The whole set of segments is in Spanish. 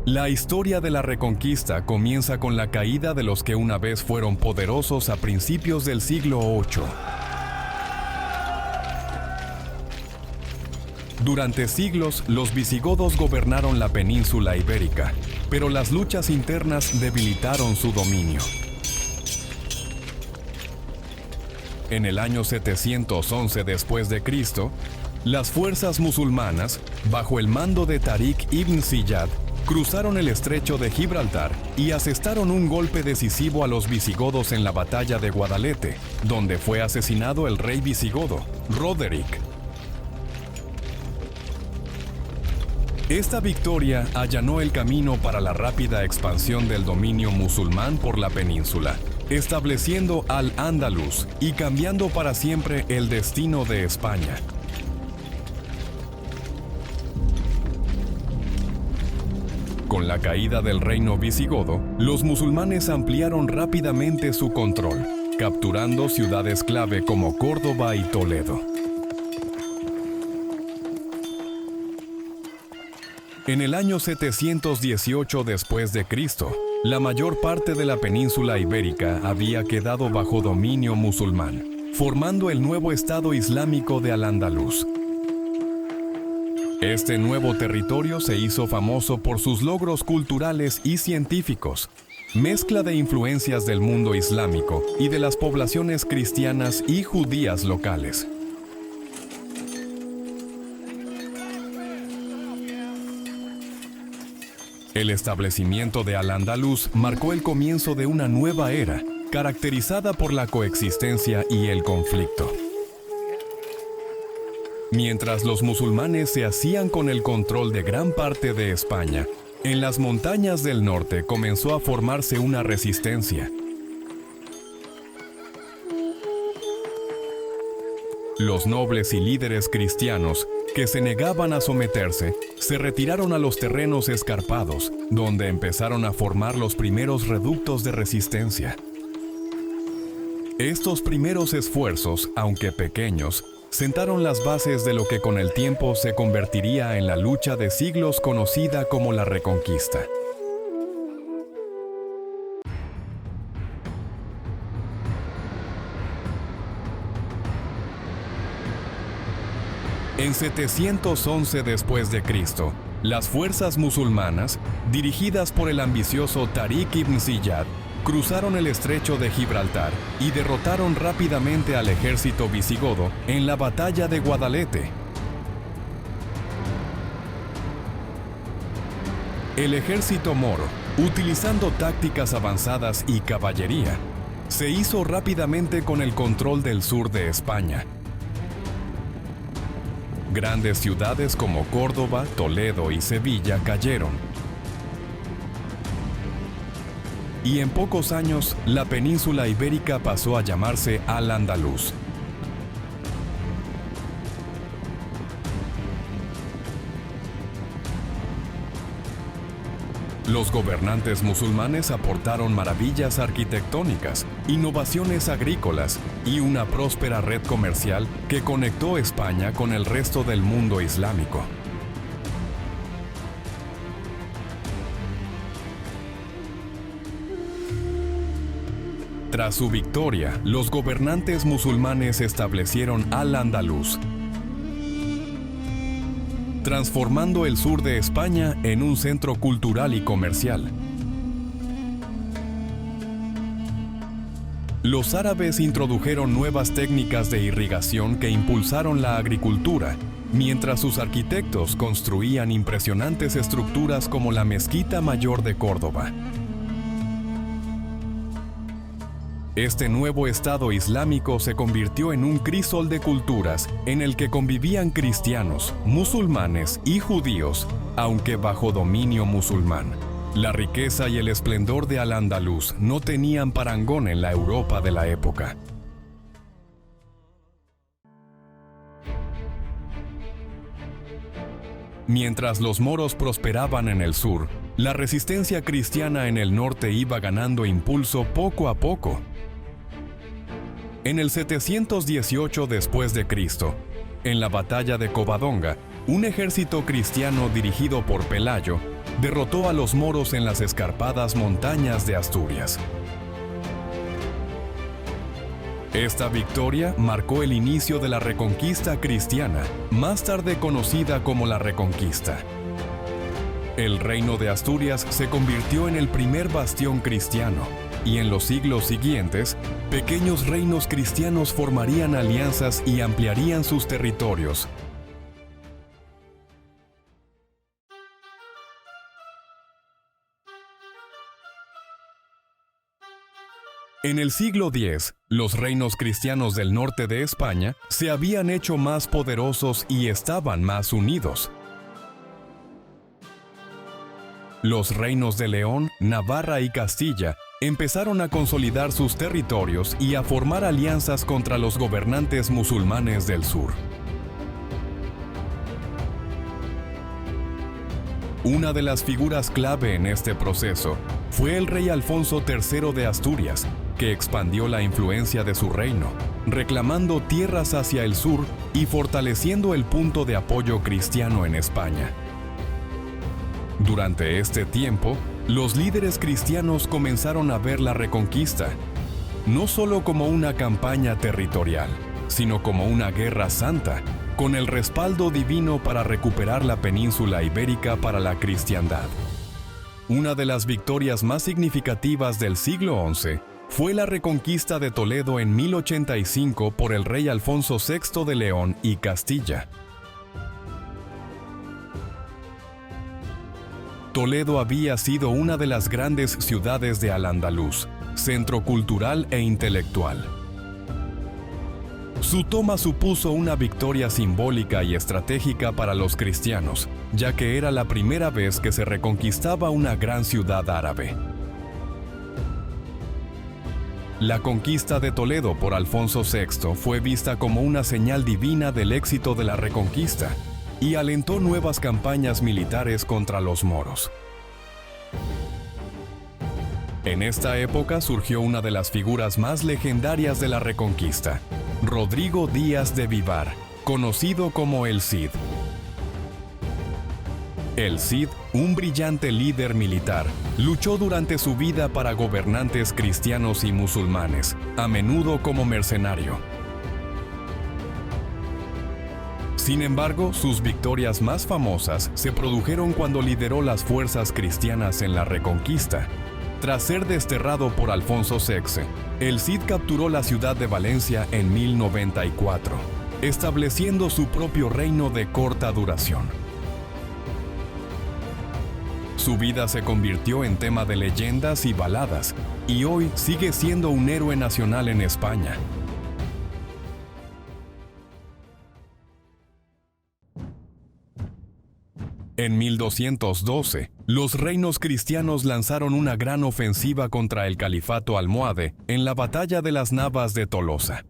La historia de la Reconquista comienza con la caída de los que una vez fueron poderosos a principios del siglo VIII. Durante siglos, los visigodos gobernaron la península ibérica, pero las luchas internas debilitaron su dominio. En el año 711 después de Cristo, las fuerzas musulmanas, bajo el mando de Tariq ibn Ziyad, cruzaron el estrecho de Gibraltar y asestaron un golpe decisivo a los visigodos en la batalla de Guadalete, donde fue asesinado el rey visigodo, Roderick. Esta victoria allanó el camino para la rápida expansión del dominio musulmán por la península, estableciendo Al-Ándalus y cambiando para siempre el destino de España. Con la caída del reino visigodo, los musulmanes ampliaron rápidamente su control, capturando ciudades clave como Córdoba y Toledo. En el año 718 después de Cristo, la mayor parte de la península ibérica había quedado bajo dominio musulmán, formando el nuevo Estado Islámico de Al-Ándalus. Este nuevo territorio se hizo famoso por sus logros culturales y científicos, mezcla de influencias del mundo islámico y de las poblaciones cristianas y judías locales. El establecimiento de Al-Ándalus marcó el comienzo de una nueva era, caracterizada por la coexistencia y el conflicto. Mientras los musulmanes se hacían con el control de gran parte de España, en las montañas del norte comenzó a formarse una resistencia. Los nobles y líderes cristianos, que se negaban a someterse, se retiraron a los terrenos escarpados, donde empezaron a formar los primeros reductos de resistencia. Estos primeros esfuerzos, aunque pequeños, sentaron las bases de lo que con el tiempo se convertiría en la lucha de siglos conocida como la Reconquista. En 711 después de Cristo, las fuerzas musulmanas, dirigidas por el ambicioso Tariq ibn Ziyad, cruzaron el estrecho de Gibraltar y derrotaron rápidamente al ejército visigodo en la batalla de Guadalete. El ejército moro, utilizando tácticas avanzadas y caballería, se hizo rápidamente con el control del sur de España. Grandes ciudades como Córdoba, Toledo y Sevilla cayeron. Y en pocos años, la península ibérica pasó a llamarse Al-Ándalus. Los gobernantes musulmanes aportaron maravillas arquitectónicas, innovaciones agrícolas y una próspera red comercial que conectó España con el resto del mundo islámico. Tras su victoria, los gobernantes musulmanes establecieron Al-Ándalus, transformando el sur de España en un centro cultural y comercial. Los árabes introdujeron nuevas técnicas de irrigación que impulsaron la agricultura, mientras sus arquitectos construían impresionantes estructuras como la Mezquita Mayor de Córdoba. Este nuevo Estado Islámico se convirtió en un crisol de culturas en el que convivían cristianos, musulmanes y judíos, aunque bajo dominio musulmán. La riqueza y el esplendor de Al-Ándalus no tenían parangón en la Europa de la época. Mientras los moros prosperaban en el sur, la resistencia cristiana en el norte iba ganando impulso poco a poco. En el 718 después de Cristo, en la batalla de Covadonga, un ejército cristiano dirigido por Pelayo derrotó a los moros en las escarpadas montañas de Asturias. Esta victoria marcó el inicio de la Reconquista cristiana, más tarde conocida como la Reconquista. El reino de Asturias se convirtió en el primer bastión cristiano, y en los siglos siguientes, pequeños reinos cristianos formarían alianzas y ampliarían sus territorios. En el siglo X, los reinos cristianos del norte de España se habían hecho más poderosos y estaban más unidos. Los reinos de León, Navarra y Castilla empezaron a consolidar sus territorios y a formar alianzas contra los gobernantes musulmanes del sur. Una de las figuras clave en este proceso fue el rey Alfonso III de Asturias, que expandió la influencia de su reino, reclamando tierras hacia el sur y fortaleciendo el punto de apoyo cristiano en España. Durante este tiempo, los líderes cristianos comenzaron a ver la Reconquista no solo como una campaña territorial, sino como una guerra santa, con el respaldo divino para recuperar la península ibérica para la cristiandad. Una de las victorias más significativas del siglo XI fue la Reconquista de Toledo en 1085 por el rey Alfonso VI de León y Castilla. Toledo había sido una de las grandes ciudades de Al-Ándalus, centro cultural e intelectual. Su toma supuso una victoria simbólica y estratégica para los cristianos, ya que era la primera vez que se reconquistaba una gran ciudad árabe. La conquista de Toledo por Alfonso VI fue vista como una señal divina del éxito de la Reconquista y alentó nuevas campañas militares contra los moros. En esta época surgió una de las figuras más legendarias de la Reconquista, Rodrigo Díaz de Vivar, conocido como el Cid. El Cid, un brillante líder militar, luchó durante su vida para gobernantes cristianos y musulmanes, a menudo como mercenario. Sin embargo, sus victorias más famosas se produjeron cuando lideró las fuerzas cristianas en la Reconquista. Tras ser desterrado por Alfonso VI, el Cid capturó la ciudad de Valencia en 1094, estableciendo su propio reino de corta duración. Su vida se convirtió en tema de leyendas y baladas, y hoy sigue siendo un héroe nacional en España. En 1212, los reinos cristianos lanzaron una gran ofensiva contra el califato almohade en la batalla de las Navas de Tolosa.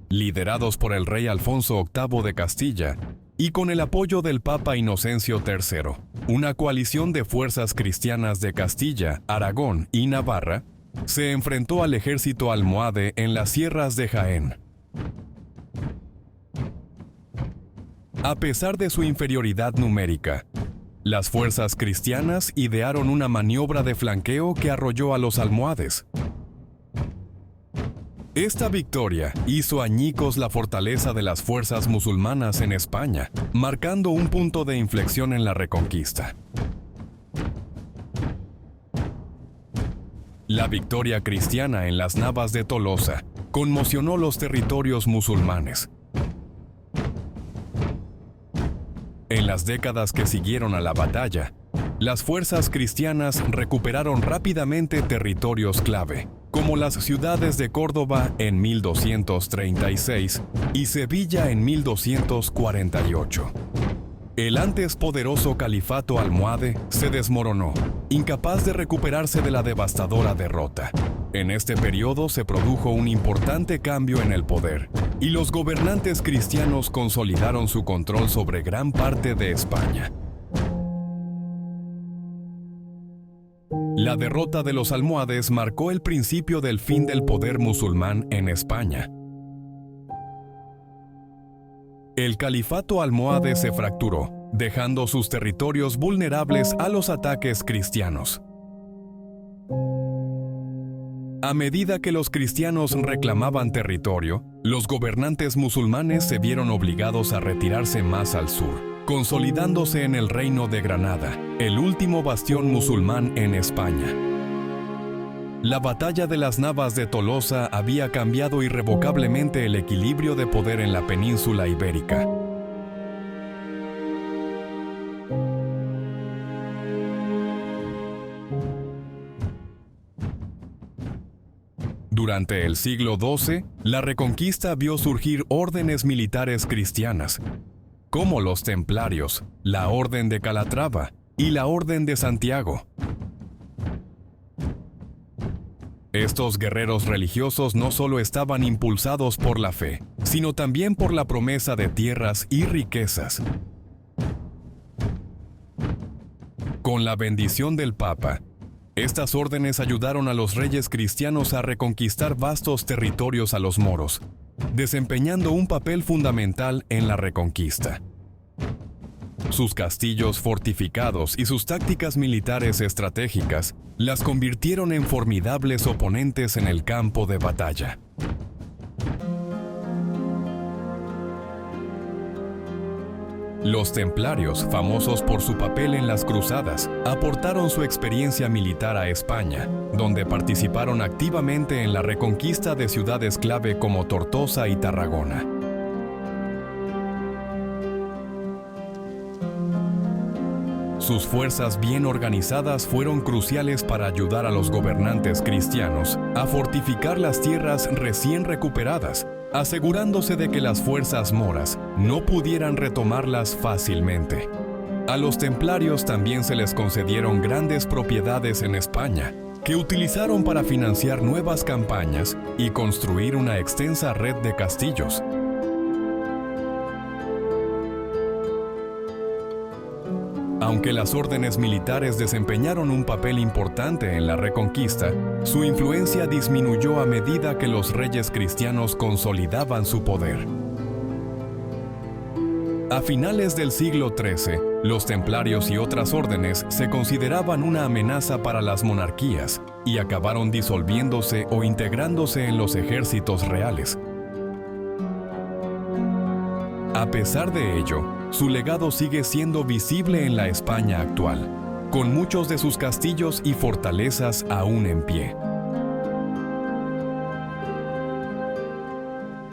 Liderados por el rey Alfonso VIII de Castilla, y con el apoyo del Papa Inocencio III, una coalición de fuerzas cristianas de Castilla, Aragón y Navarra se enfrentó al ejército almohade en las sierras de Jaén. A pesar de su inferioridad numérica, las fuerzas cristianas idearon una maniobra de flanqueo que arrolló a los almohades. Esta victoria hizo añicos la fortaleza de las fuerzas musulmanas en España, marcando un punto de inflexión en la Reconquista. La victoria cristiana en las Navas de Tolosa conmocionó los territorios musulmanes. En las décadas que siguieron a la batalla, las fuerzas cristianas recuperaron rápidamente territorios clave, como las ciudades de Córdoba en 1236 y Sevilla en 1248. El antes poderoso califato almohade se desmoronó, incapaz de recuperarse de la devastadora derrota. En este periodo se produjo un importante cambio en el poder, y los gobernantes cristianos consolidaron su control sobre gran parte de España. La derrota de los almohades marcó el principio del fin del poder musulmán en España. El califato almohade se fracturó, dejando sus territorios vulnerables a los ataques cristianos. A medida que los cristianos reclamaban territorio, los gobernantes musulmanes se vieron obligados a retirarse más al sur, consolidándose en el Reino de Granada, el último bastión musulmán en España. La batalla de las Navas de Tolosa había cambiado irrevocablemente el equilibrio de poder en la península ibérica. Durante el siglo XII, la Reconquista vio surgir órdenes militares cristianas, como los Templarios, la Orden de Calatrava y la Orden de Santiago. Estos guerreros religiosos no solo estaban impulsados por la fe, sino también por la promesa de tierras y riquezas. Con la bendición del Papa, estas órdenes ayudaron a los reyes cristianos a reconquistar vastos territorios a los moros, desempeñando un papel fundamental en la Reconquista. Sus castillos fortificados y sus tácticas militares estratégicas las convirtieron en formidables oponentes en el campo de batalla. Los templarios, famosos por su papel en las cruzadas, aportaron su experiencia militar a España, donde participaron activamente en la reconquista de ciudades clave como Tortosa y Tarragona. Sus fuerzas bien organizadas fueron cruciales para ayudar a los gobernantes cristianos a fortificar las tierras recién recuperadas, asegurándose de que las fuerzas moras no pudieran retomarlas fácilmente. A los templarios también se les concedieron grandes propiedades en España, que utilizaron para financiar nuevas campañas y construir una extensa red de castillos. Aunque las órdenes militares desempeñaron un papel importante en la Reconquista, su influencia disminuyó a medida que los reyes cristianos consolidaban su poder. A finales del siglo XIII, los templarios y otras órdenes se consideraban una amenaza para las monarquías y acabaron disolviéndose o integrándose en los ejércitos reales. A pesar de ello, su legado sigue siendo visible en la España actual, con muchos de sus castillos y fortalezas aún en pie.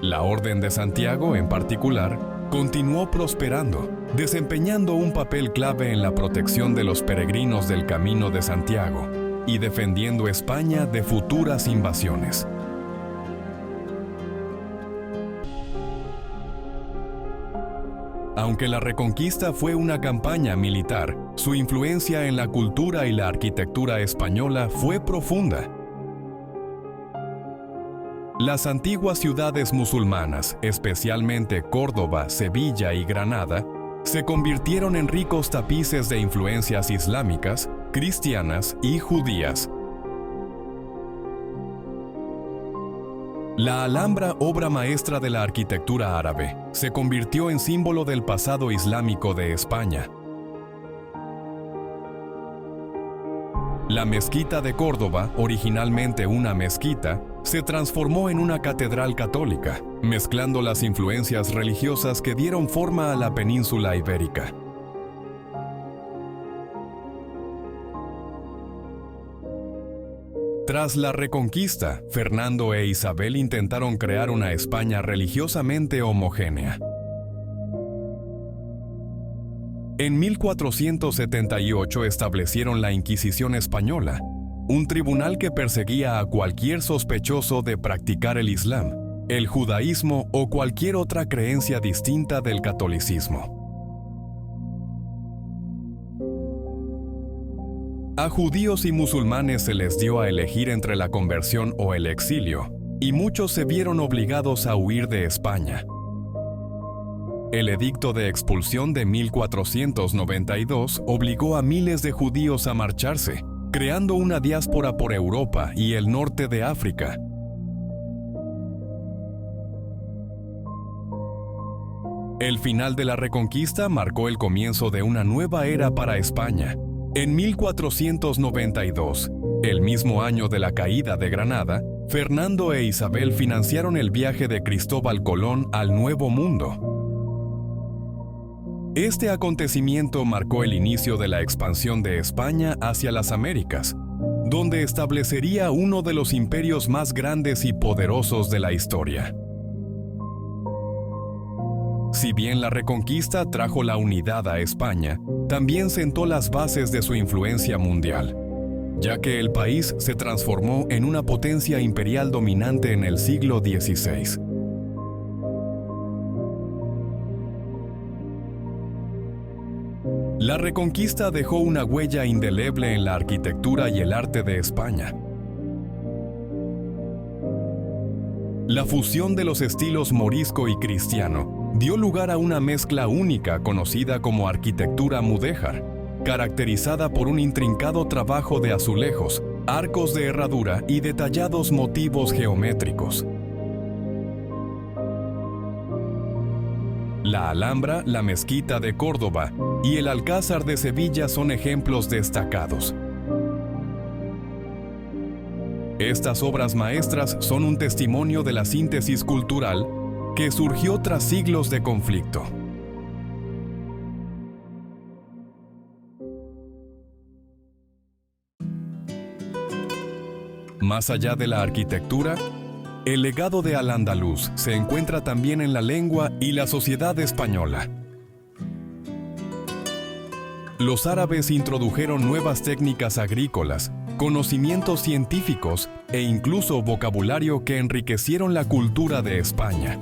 La Orden de Santiago, en particular, continuó prosperando, desempeñando un papel clave en la protección de los peregrinos del Camino de Santiago y defendiendo España de futuras invasiones. Aunque la Reconquista fue una campaña militar, su influencia en la cultura y la arquitectura española fue profunda. Las antiguas ciudades musulmanas, especialmente Córdoba, Sevilla y Granada, se convirtieron en ricos tapices de influencias islámicas, cristianas y judías. La Alhambra, obra maestra de la arquitectura árabe, se convirtió en símbolo del pasado islámico de España. La mezquita de Córdoba, originalmente una mezquita, se transformó en una catedral católica, mezclando las influencias religiosas que dieron forma a la península ibérica. Tras la Reconquista, Fernando e Isabel intentaron crear una España religiosamente homogénea. En 1478 establecieron la Inquisición española, un tribunal que perseguía a cualquier sospechoso de practicar el Islam, el judaísmo o cualquier otra creencia distinta del catolicismo. A judíos y musulmanes se les dio a elegir entre la conversión o el exilio, y muchos se vieron obligados a huir de España. El edicto de expulsión de 1492 obligó a miles de judíos a marcharse, creando una diáspora por Europa y el norte de África. El final de la Reconquista marcó el comienzo de una nueva era para España. En 1492, el mismo año de la caída de Granada, Fernando e Isabel financiaron el viaje de Cristóbal Colón al Nuevo Mundo. Este acontecimiento marcó el inicio de la expansión de España hacia las Américas, donde establecería uno de los imperios más grandes y poderosos de la historia. Si bien la Reconquista trajo la unidad a España, también sentó las bases de su influencia mundial, ya que el país se transformó en una potencia imperial dominante en el siglo XVI. La Reconquista dejó una huella indeleble en la arquitectura y el arte de España. La fusión de los estilos morisco y cristiano dio lugar a una mezcla única conocida como arquitectura mudéjar, caracterizada por un intrincado trabajo de azulejos, arcos de herradura y detallados motivos geométricos. La Alhambra, la Mezquita de Córdoba y el Alcázar de Sevilla son ejemplos destacados. Estas obras maestras son un testimonio de la síntesis cultural que surgió tras siglos de conflicto. Más allá de la arquitectura, el legado de Al-Ándalus se encuentra también en la lengua y la sociedad española. Los árabes introdujeron nuevas técnicas agrícolas, conocimientos científicos e incluso vocabulario que enriquecieron la cultura de España.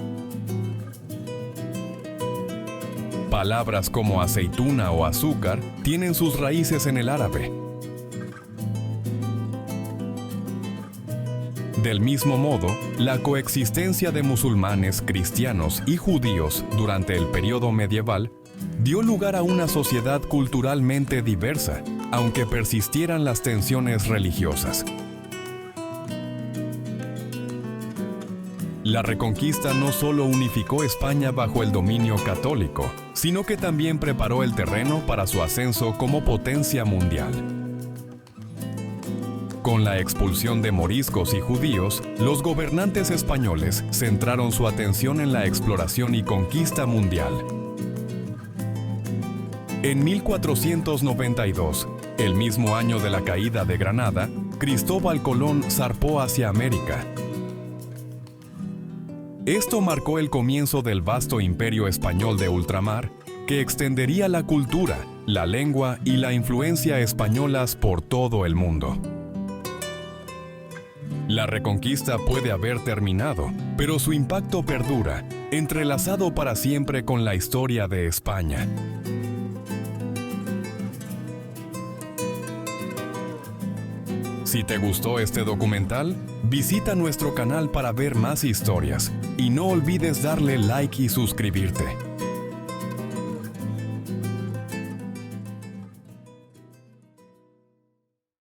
Palabras como aceituna o azúcar tienen sus raíces en el árabe. Del mismo modo, la coexistencia de musulmanes, cristianos y judíos durante el periodo medieval dio lugar a una sociedad culturalmente diversa, aunque persistieran las tensiones religiosas. La Reconquista no solo unificó España bajo el dominio católico, sino que también preparó el terreno para su ascenso como potencia mundial. Con la expulsión de moriscos y judíos, los gobernantes españoles centraron su atención en la exploración y conquista mundial. En 1492, el mismo año de la caída de Granada, Cristóbal Colón zarpó hacia América. Esto marcó el comienzo del vasto imperio español de ultramar, que extendería la cultura, la lengua y la influencia españolas por todo el mundo. La Reconquista puede haber terminado, pero su impacto perdura, entrelazado para siempre con la historia de España. Si te gustó este documental, visita nuestro canal para ver más historias y no olvides darle like y suscribirte.